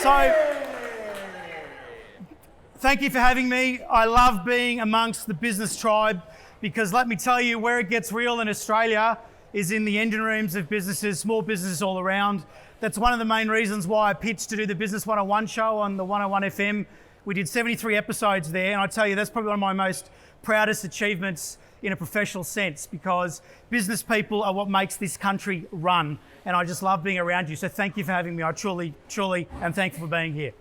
So, thank you for having me. I love being amongst the business tribe because let me tell you, where it gets real in Australia is in the engine rooms of businesses, small businesses all around. That's one of the main reasons why I pitched to do the Business 101 show on the 101 FM. We did 73 episodes there, and I tell you, that's probably one of my most proudest achievements in a professional sense because business people are what makes this country run, and I just love being around you. So thank you for having me. I truly am thankful for being here.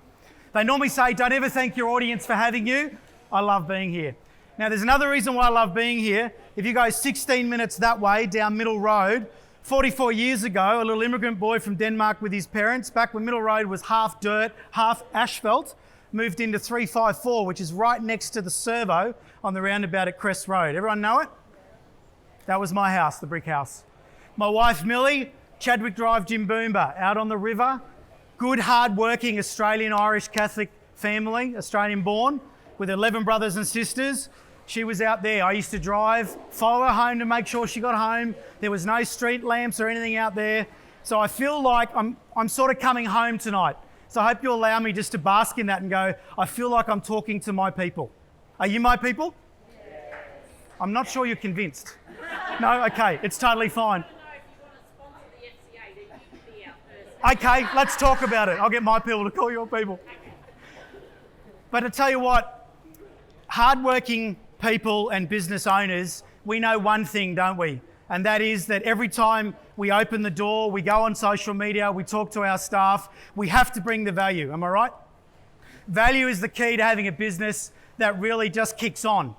They normally say, don't ever thank your audience for having you. I love being here. Now, there's another reason why I love being here. If you go 16 minutes that way down Middle Road, 44 years ago, a little immigrant boy from Denmark with his parents, back when Middle Road was half dirt, half asphalt, moved into 354, which is right next to the servo on the roundabout at Crest Road. Everyone know it? That was my house, the brick house. My wife, Millie, Chadwick Drive, Jimboomba, out on the river. Good, hard-working Australian-Irish Catholic family, Australian-born, with 11 brothers and sisters. She was out there. I used to drive, follow her home to make sure she got home. There was no street lamps or anything out there. So I feel like I'm sort of coming home tonight. So I hope you'll allow me just to bask in that and go, I feel like I'm talking to my people. Are you my people? Yes. I'm not sure you're convinced. No? Okay, it's totally fine. Okay, let's talk about it. I'll get my people to call your people. But I tell you what, hardworking people and business owners, we know one thing, don't we? And that is that every time we open the door, we go on social media, we talk to our staff, we have to bring the value. Am I right? Value is the key to having a business that really just kicks on.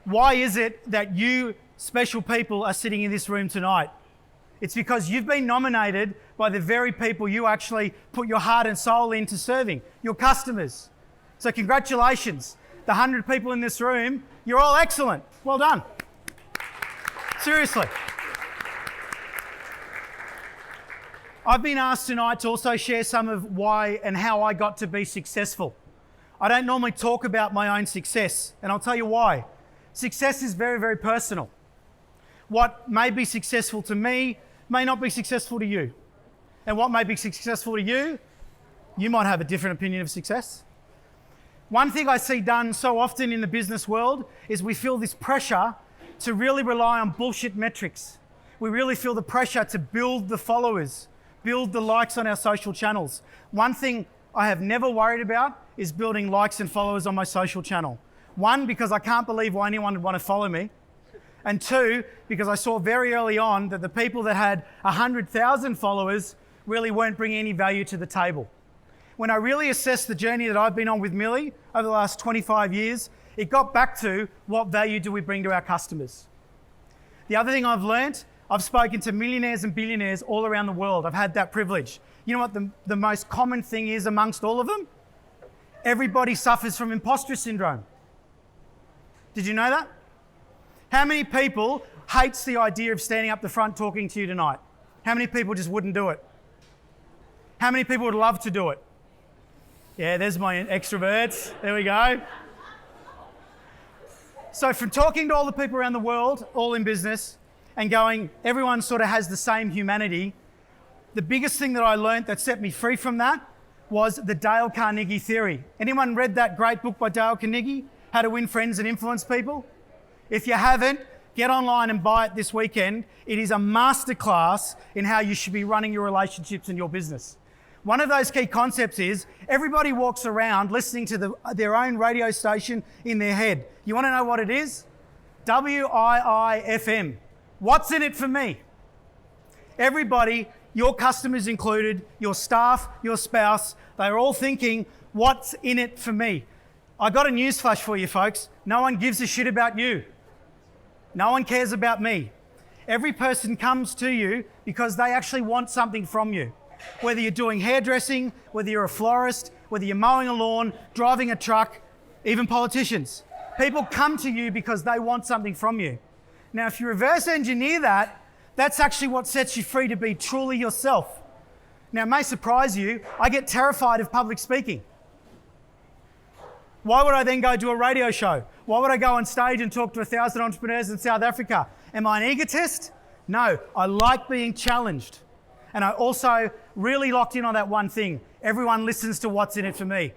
Why is it that you special people are sitting in this room tonight? It's because you've been nominated by the very people you actually put your heart and soul into serving, your customers. So congratulations. The 100 people in this room, you're all excellent. Well done. Seriously. I've been asked tonight to also share some of why and how I got to be successful. I don't normally talk about my own success, and I'll tell you why. Success is very, very personal. What may be successful to me may not be successful to you. And what may be successful to you, you might have a different opinion of success. One thing I see done so often in the business world is we feel this pressure to really rely on bullshit metrics. We really feel the pressure to build the followers, build the likes on our social channels. One thing I have never worried about is building likes and followers on my social channel. One, because I can't believe why anyone would want to follow me. And two, because I saw very early on that the people that had 100,000 followers really weren't bringing any value to the table. When I really assessed the journey that I've been on with Millie over the last 25 years, it got back to what value do we bring to our customers. The other thing I've learnt, I've spoken to millionaires and billionaires all around the world. I've had that privilege. You know what the most common thing is amongst all of them? Everybody suffers from imposter syndrome. Did you know that? How many people hates the idea of standing up the front talking to you tonight? How many people just wouldn't do it? How many people would love to do it? Yeah, there's my extroverts. There we go. So from talking to all the people around the world, all in business, and going, everyone sort of has the same humanity, the biggest thing that I learned that set me free from that was the Dale Carnegie theory. Anyone read that great book by Dale Carnegie, How to Win Friends and Influence People? If you haven't, get online and buy it this weekend. It is a masterclass in how you should be running your relationships and your business. One of those key concepts is everybody walks around listening to their own radio station in their head. You want to know what it is? WIIFM. What's in it for me? Everybody, your customers included, your staff, your spouse, they're all thinking, what's in it for me? I got a newsflash for you folks. No one gives a shit about you. No one cares about me. Every person comes to you because they actually want something from you. Whether you're doing hairdressing, whether you're a florist, whether you're mowing a lawn, driving a truck, even politicians. People come to you because they want something from you. Now, if you reverse engineer that, that's actually what sets you free to be truly yourself. Now, it may surprise you, I get terrified of public speaking. Why would I then go do a radio show? Why would I go on stage and talk to 1,000 entrepreneurs in South Africa? Am I an egotist? No, I like being challenged. And I also really locked in on that one thing. Everyone listens to what's in it for me.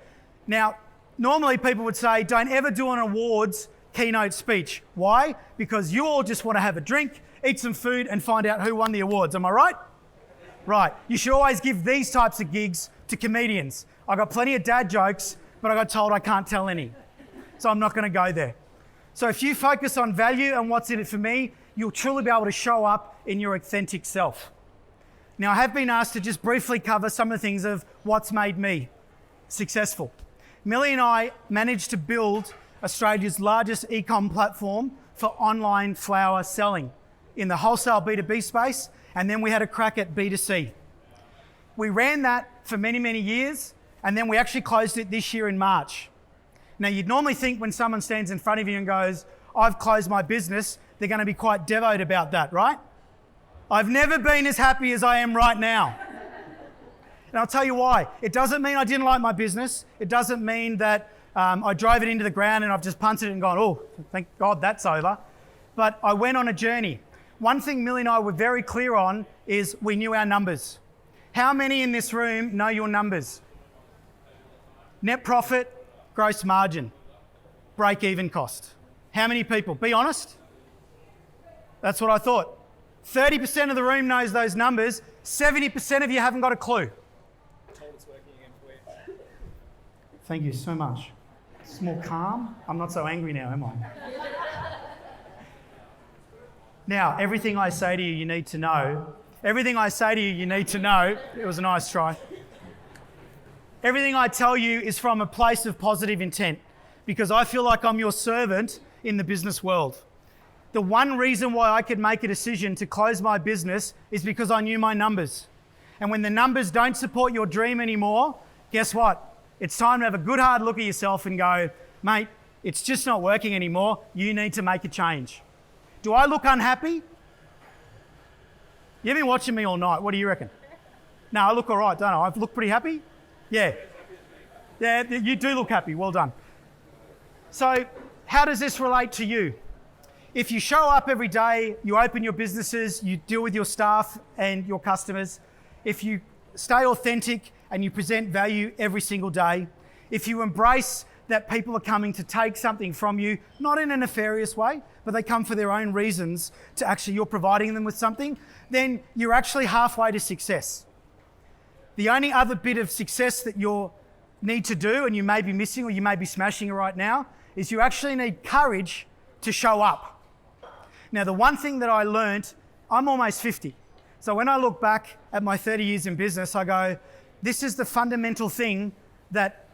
Now, normally people would say, don't ever do an awards keynote speech. Why? Because you all just want to have a drink, eat some food, and find out who won the awards. Am I right? Right. You should always give these types of gigs to comedians. I got plenty of dad jokes, but I got told I can't tell any. So I'm not going to go there. So if you focus on value and what's in it for me, you'll truly be able to show up in your authentic self. Now, I have been asked to just briefly cover some of the things of what's made me successful. Millie and I managed to build Australia's largest e-com platform for online flower selling in the wholesale B2B space, and then we had a crack at B2C. We ran that for many, many years, and then we actually closed it this year in March. Now, you'd normally think when someone stands in front of you and goes, I've closed my business, they're going to be quite devout about that, right? I've never been as happy as I am right now. And I'll tell you why. It doesn't mean I didn't like my business. It doesn't mean that I drove it into the ground and I've just punted it and gone, oh, thank God that's over. But I went on a journey. One thing Millie and I were very clear on is we knew our numbers. How many in this room know your numbers? Net profit, gross margin, break-even cost. How many people? Be honest. That's what I thought. 30% of the room knows those numbers. 70% of you haven't got a clue. Thank you so much. It's more calm. I'm not so angry now, am I? Now, everything I say to you, you need to know. Everything I say to you, you need to know. It was a nice try. Everything I tell you is from a place of positive intent because I feel like I'm your servant in the business world. The one reason why I could make a decision to close my business is because I knew my numbers. And when the numbers don't support your dream anymore, guess what? It's time to have a good hard look at yourself and go, mate, it's just not working anymore. You need to make a change. Do I look unhappy? You've been watching me all night. What do you reckon? No, I look all right, don't I? I've looked pretty happy? Yeah. Yeah, you do look happy. Well done. So how does this relate to you? If you show up every day, you open your businesses, you deal with your staff and your customers, if you stay authentic and you present value every single day, if you embrace that people are coming to take something from you, not in a nefarious way, but they come for their own reasons to actually you're providing them with something, then you're actually halfway to success. The only other bit of success that you need to do, and you may be missing or you may be smashing it right now, is you actually need courage to show up. Now, the one thing that I learned, I'm almost 50. So when I look back at my 30 years in business, I go, this is the fundamental thing that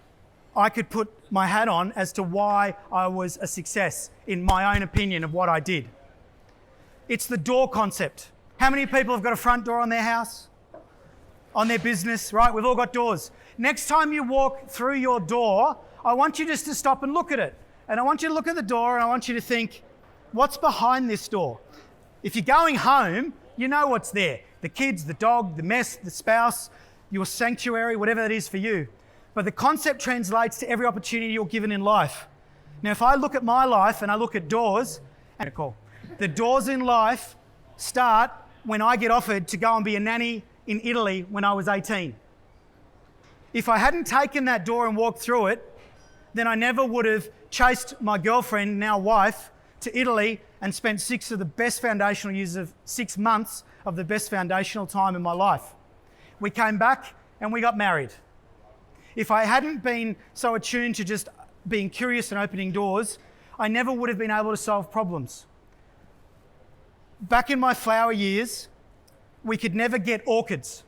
I could put my hat on as to why I was a success in my own opinion of what I did. It's the door concept. How many people have got a front door on their house? On their business, right? We've all got doors. Next time you walk through your door, I want you just to stop and look at it. And I want you to look at the door and I want you to think, what's behind this door? If you're going home, you know what's there. The kids, the dog, the mess, the spouse, your sanctuary, whatever that is for you. But the concept translates to every opportunity you're given in life. Now, if I look at my life and I look at doors, the doors in life start when I get offered to go and be a nanny in Italy when I was 18. If I hadn't taken that door and walked through it, then I never would have chased my girlfriend, now wife, to Italy and spent 6 months of the best foundational time in my life. We came back and we got married. If I hadn't been so attuned to just being curious and opening doors, I never would have been able to solve problems. Back in my flower years, we could never get orchids.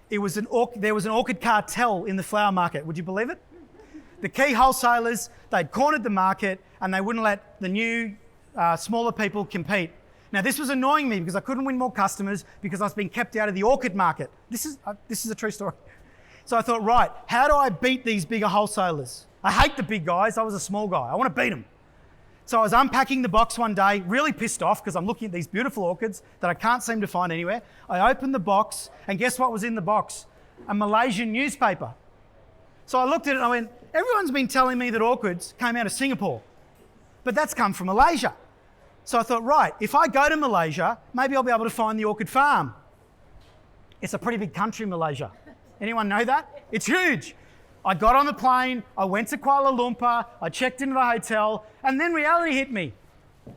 There was an orchid cartel in the flower market. Would you believe it? The key wholesalers, they'd cornered the market and they wouldn't let the new, smaller people compete. Now, this was annoying me because I couldn't win more customers because I was being kept out of the orchid market. This is a true story. So I thought, right, how do I beat these bigger wholesalers? I hate the big guys. I was a small guy. I want to beat them. So I was unpacking the box one day, really pissed off because I'm looking at these beautiful orchids that I can't seem to find anywhere. I opened the box and guess what was in the box? A Malaysian newspaper. So I looked at it and I went, everyone's been telling me that orchids came out of Singapore, but that's come from Malaysia. So I thought, right, if I go to Malaysia, maybe I'll be able to find the orchid farm. It's a pretty big country, Malaysia. Anyone know that? It's huge. I got on the plane, I went to Kuala Lumpur, I checked into the hotel, and then reality hit me.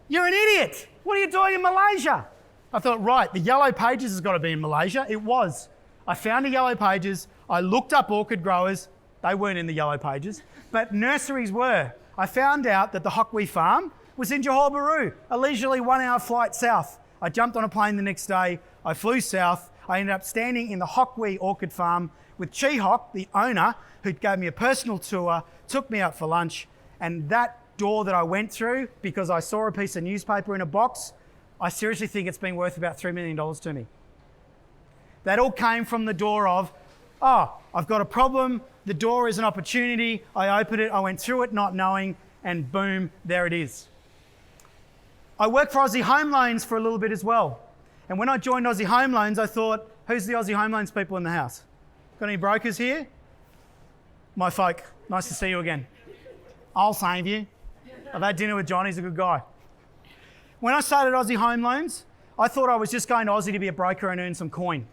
You're an idiot. What are you doing in Malaysia? I thought, right, the Yellow Pages has got to be in Malaysia. It was. I found a Yellow Pages. I looked up orchid growers. They weren't in the Yellow Pages, but nurseries were. I found out that the Hockwe farm was in Johor Bahru, a leisurely 1 hour flight south. I jumped on a plane the next day. I flew south. I ended up standing in the Hockwe orchid farm with Chi Hock, the owner, who gave me a personal tour, took me out for lunch, and that door that I went through, because I saw a piece of newspaper in a box, I seriously think it's been worth about $3 million to me. That all came from the door of, I've got a problem, the door is an opportunity, I opened it, I went through it not knowing, and boom, there it is. I worked for Aussie Home Loans for a little bit as well. And when I joined Aussie Home Loans, I thought, who's the Aussie Home Loans people in the house? Got any brokers here? My folk, nice to see you again. I'll save you. I've had dinner with John, he's a good guy. When I started Aussie Home Loans, I thought I was just going to Aussie to be a broker and earn some coin.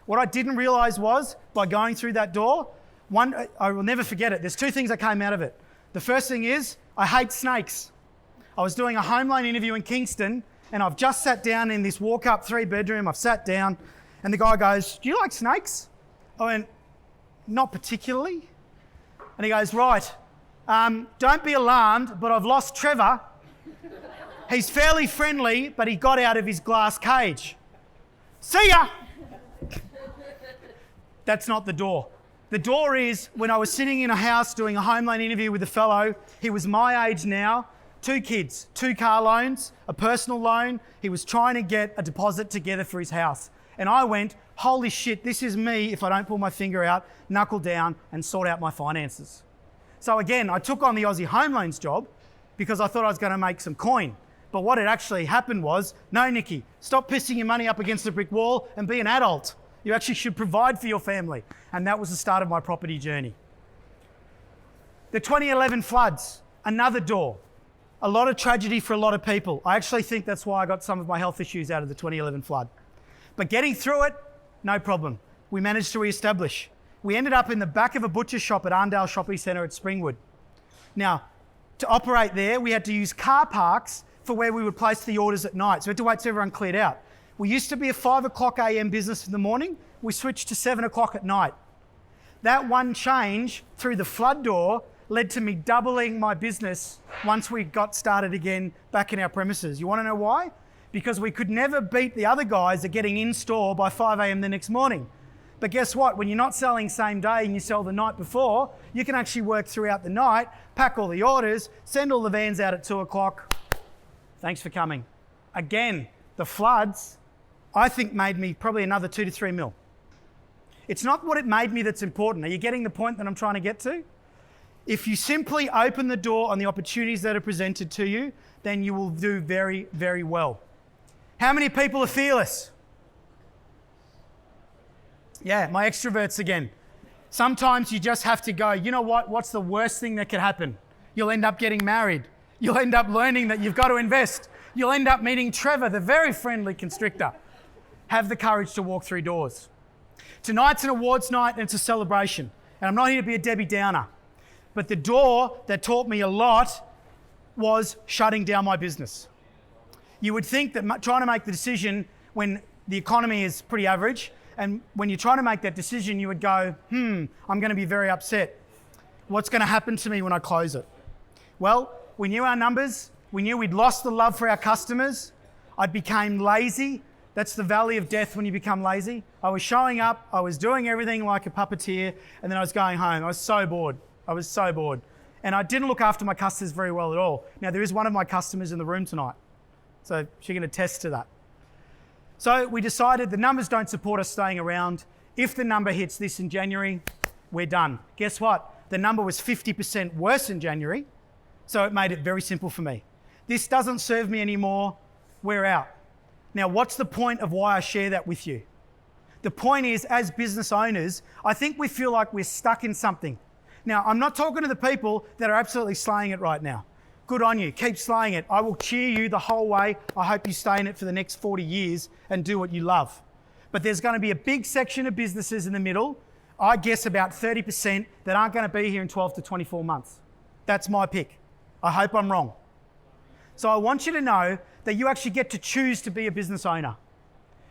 What I didn't realise was, by going through that door, I will never forget it, there's two things that came out of it. The first thing is, I hate snakes. I was doing a home loan interview in Kingston, and I've just sat down in this walk-up 3-bedroom, I've sat down, and the guy goes, do you like snakes? I went, not particularly. And he goes, right, don't be alarmed, but I've lost Trevor. He's fairly friendly, but he got out of his glass cage. See ya! That's not the door. The door is when I was sitting in a house doing a home loan interview with a fellow. He was my age now, 2 kids, 2 car loans, a personal loan. He was trying to get a deposit together for his house. And I went, holy shit, this is me if I don't pull my finger out, knuckle down and sort out my finances. So again, I took on the Aussie Home Loans job because I thought I was going to make some coin. But what had actually happened was, no, Nicki, stop pissing your money up against the brick wall and be an adult. You actually should provide for your family. And that was the start of my property journey. The 2011 floods, another door. A lot of tragedy for a lot of people. I actually think that's why I got some of my health issues out of the 2011 flood. But getting through it, no problem. We managed to re-establish. We ended up in the back of a butcher shop at Arndale Shopping Centre at Springwood. Now, to operate there, we had to use car parks for where we would place the orders at night. So we had to wait till everyone cleared out. We used to be a 5 o'clock a.m. business in the morning. We switched to 7 o'clock at night. That one change through the flood door led to me doubling my business once we got started again back in our premises. You want to know why? Because we could never beat the other guys at getting in store by 5 a.m. the next morning. But guess what? When you're not selling same day and you sell the night before, you can actually work throughout the night, pack all the orders, send all the vans out at 2 o'clock. Thanks for coming. Again, the floods, I think, made me probably another 2 to 3 mil. It's not what it made me that's important. Are you getting the point that I'm trying to get to? If you simply open the door on the opportunities that are presented to you, then you will do very, very well. How many people are fearless? Yeah, my extroverts again. Sometimes you just have to go, you know what? What's the worst thing that could happen? You'll end up getting married. You'll end up learning that you've got to invest. You'll end up meeting Trevor, the very friendly constrictor. Have the courage to walk through doors. Tonight's an awards night and it's a celebration. And I'm not here to be a Debbie Downer. But the door that taught me a lot was shutting down my business. You would think that trying to make the decision when the economy is pretty average, and when you're trying to make that decision, you would go, I'm going to be very upset. What's going to happen to me when I close it? Well, we knew our numbers. We knew we'd lost the love for our customers. I became lazy. That's the valley of death when you become lazy. I was showing up. I was doing everything like a puppeteer, and then I was going home. I was so bored. And I didn't look after my customers very well at all. Now, there is one of my customers in the room tonight, so she can attest to that. So we decided the numbers don't support us staying around. If the number hits this in January, we're done. Guess what? The number was 50% worse in January, so it made it very simple for me. This doesn't serve me anymore. We're out. Now, what's the point of why I share that with you? The point is, as business owners, I think we feel like we're stuck in something. Now, I'm not talking to the people that are absolutely slaying it right now. Good on you. Keep slaying it. I will cheer you the whole way. I hope you stay in it for the next 40 years and do what you love. But there's going to be a big section of businesses in the middle, I guess about 30%, that aren't going to be here in 12 to 24 months. That's my pick. I hope I'm wrong. So I want you to know that you actually get to choose to be a business owner.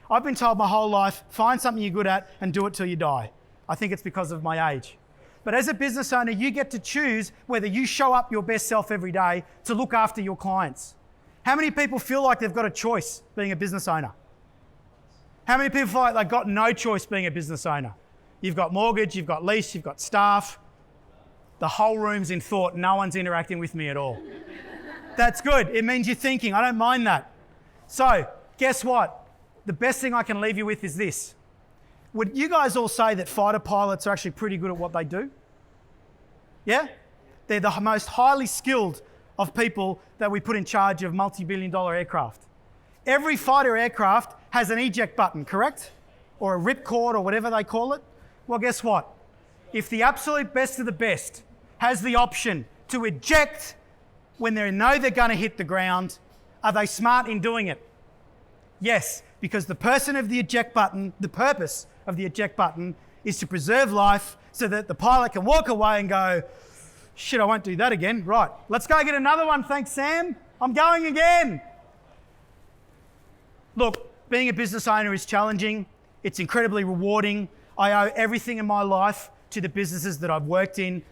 I've been told my whole life, find something you're good at and do it till you die. I think it's because of my age. But as a business owner, you get to choose whether you show up your best self every day to look after your clients. How many people feel like they've got a choice being a business owner? How many people feel like they've got no choice being a business owner? You've got mortgage, you've got lease, you've got staff. The whole room's in thought, no one's interacting with me at all. That's good, it means you're thinking, I don't mind that. So, guess what? The best thing I can leave you with is this. Would you guys all say that fighter pilots are actually pretty good at what they do? Yeah? They're the most highly skilled of people that we put in charge of multi-billion-dollar aircraft. Every fighter aircraft has an eject button, correct? Or a ripcord or whatever they call it. Well, guess what? If the absolute best of the best has the option to eject when they know they're going to hit the ground, are they smart in doing it? Yes, because the purpose of the eject button is to preserve life so that the pilot can walk away and go, shit, I won't do that again. Right, let's go get another one. Thanks, Sam. I'm going again. Look, being a business owner is challenging. It's incredibly rewarding. I owe everything in my life to the businesses that I've worked in.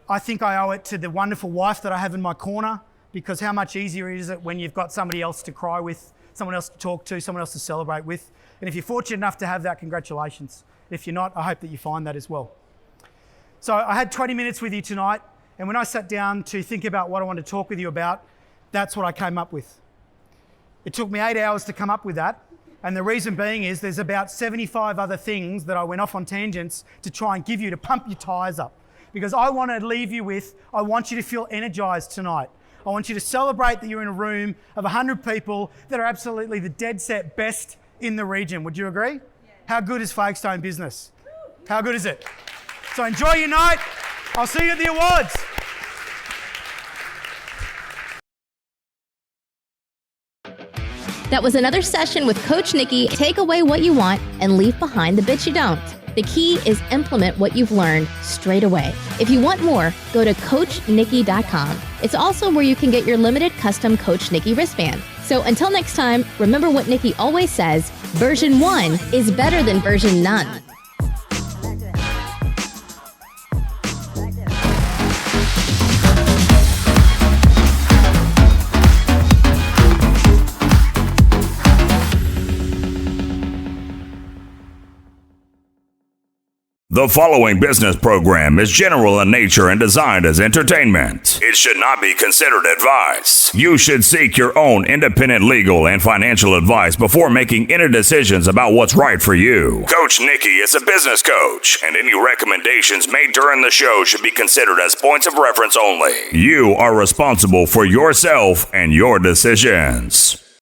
I think I owe it to the wonderful wife that I have in my corner, because how much easier is it when you've got somebody else to cry with, someone else to talk to, someone else to celebrate with. And if you're fortunate enough to have that, congratulations. If you're not, I hope that you find that as well. So I had 20 minutes with you tonight, and when I sat down to think about what I wanted to talk with you about, that's what I came up with. It took me 8 hours to come up with that, and the reason being is there's about 75 other things that I went off on tangents to try and give you to pump your tyres up. Because I want to leave you with, I want you to feel energized tonight. I want you to celebrate that you're in a room of 100 people that are absolutely the dead set best in the region. Would you agree? Yeah. How good is Flagstone business? How good is it? So enjoy your night. I'll see you at the awards. That was another session with Coach Nicki. Take away what you want and leave behind the bits you don't. The key is implement what you've learned straight away. If you want more, go to CoachNicki.com. It's also where you can get your limited custom Coach Nicki wristband. So until next time, remember what Nicki always says, version 1 is better than version none. The following business program is general in nature and designed as entertainment. It should not be considered advice. You should seek your own independent legal and financial advice before making any decisions about what's right for you. Coach Nicki is a business coach, and any recommendations made during the show should be considered as points of reference only. You are responsible for yourself and your decisions.